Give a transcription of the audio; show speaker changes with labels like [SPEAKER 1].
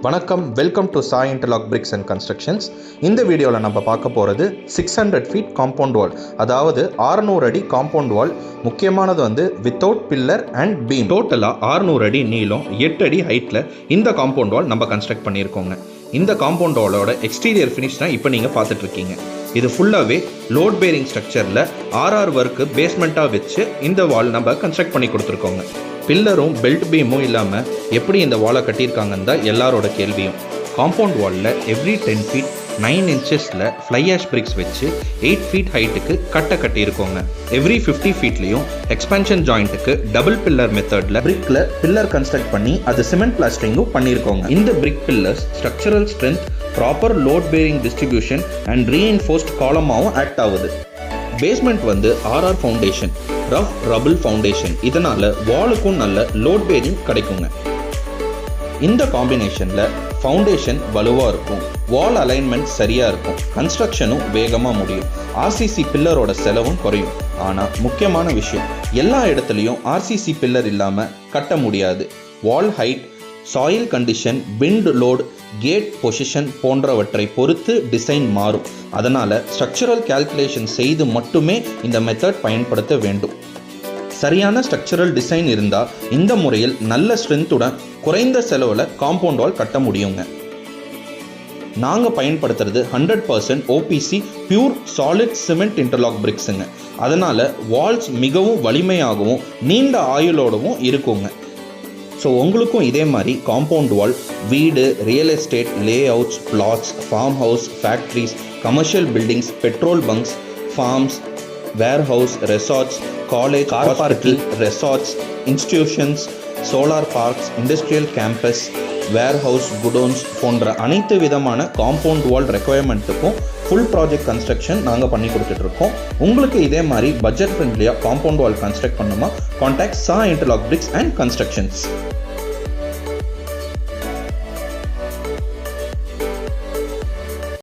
[SPEAKER 1] வணக்கம், welcome to Sai interlock bricks and constructions. இந்த வீடியோவில் நம்ம பார்க்க போகிறது 600 ஃபீட் காம்பவுண்ட் வால், அதாவது 600 அடி காம்பவுண்ட் வால். முக்கியமானது வித்தவுட் பில்லர் அண்ட் பீம். டோட்டலாக 600 அடி நீளம், 8 அடி ஹைட்டில் இந்த காம்பவுண்ட் வால் நம்ம கன்ஸ்ட்ரக்ட் பண்ணியிருக்கோங்க. இந்த காம்பவுண்ட் வாலோட எக்ஸ்டீரியர் ஃபினிஷ் தான் இப்போ நீங்கள் பார்த்துட்ருக்கீங்க. இது ஃபுல்லாகவே லோட் பேரிங் ஸ்ட்ரக்சரில் ஆர்ஆர் ஒர்க்கு பேஸ்மெண்ட்டாக வச்சு இந்த வால் நம்ம கன்ஸ்ட்ரக்ட் பண்ணி கொடுத்துருக்கோங்க. பில்லரும் பெல்ட் பீமும் இல்லாமல் எப்படி இந்த வாலை கட்டியிருக்காங்கன்னு தான் எல்லாரோட கேள்வியும். காம்பவுண்ட் வாலில் எவ்ரி 10 ஃபீட் 9 இன்ச்சஸில் ஃப்ளை ஆஷ் பிரிக்ஸ் வச்சு 8 ஃபீட் ஹைட்டுக்கு கட்டியிருக்கோங்க. எவ்ரி 50 ஃபீட்லேயும் எக்ஸ்பென்ஷன் ஜாயிண்ட்டுக்கு டபுள் பில்லர் மெத்தடில் பிரிக்கில் பில்லர் கன்ஸ்ட்ரக்ட் பண்ணி அது சிமெண்ட் பிளாஸ்டரிங்கும் பண்ணியிருக்கோங்க. இந்த brick pillars structural strength, proper load bearing distribution and reinforced காலமாகவும் ஆக்ட் ஆகுது. Basement RR foundation, rough rubble foundation. இதனால வாலுக்கும் நல்ல லோட் பேரிங் கிடைக்குங்க. இந்த காம்பினேஷனில் ஃபவுண்டேஷன் வலுவாக இருக்கும், வால் அலைன்மெண்ட் சரியாக இருக்கும், கன்ஸ்ட்ரக்ஷனும் வேகமாக முடியும், ஆர்சிசி பில்லரோட செலவும் குறையும். ஆனால் முக்கியமான விஷயம், எல்லா இடத்துலையும் ஆர்சிசி பில்லர் இல்லாமல் கட்ட முடியாது. Wall height, soil condition, wind load, gate position போன்றவற்றை பொறுத்து டிசைன் மாறும். அதனால் ஸ்ட்ரக்சரல் கால்குலேஷன் செய்து மட்டுமே இந்த மெத்தட் பயன்படுத்த வேண்டும். சரியான ஸ்ட்ரக்சரல் டிசைன் இருந்தால் இந்த முறையில் நல்ல ஸ்ட்ரென்த்துடன் குறைந்த செலவில் காம்பவுண்ட் வால் கட்ட முடியுங்க. நாங்கள் பயன்படுத்துறது 100% OPC pure solid cement interlock பிரிக்ஸுங்க. அதனால் வால்ஸ் மிகவும் வலிமையாகவும் நீண்ட ஆயுளோடவும் இருக்குங்க. ஸோ உங்களுக்கும் இதே மாதிரி காம்பவுண்ட் வால் வீடு, real estate, layouts, flats, farm house, factories, commercial buildings, petrol bunks, farms, warehouse, resorts, college, car parking, resorts, institutions, solar parks, industrial campus, warehouse, godowns போன்ற அனைத்து விதமான காம்பவுண்ட் வால் ரெக்குயர்மெண்ட்டுக்கும் full project construction நாங்கள் பண்ணி கொடுத்துட்ருக்கோம். உங்களுக்கு இதே மாதிரி பட்ஜெட் ஃப்ரெண்ட்லியாக காம்பவுண்ட் வால் கன்ஸ்ட்ரக்ட் பண்ணுமா? Contact Sai interlock bricks and constructions.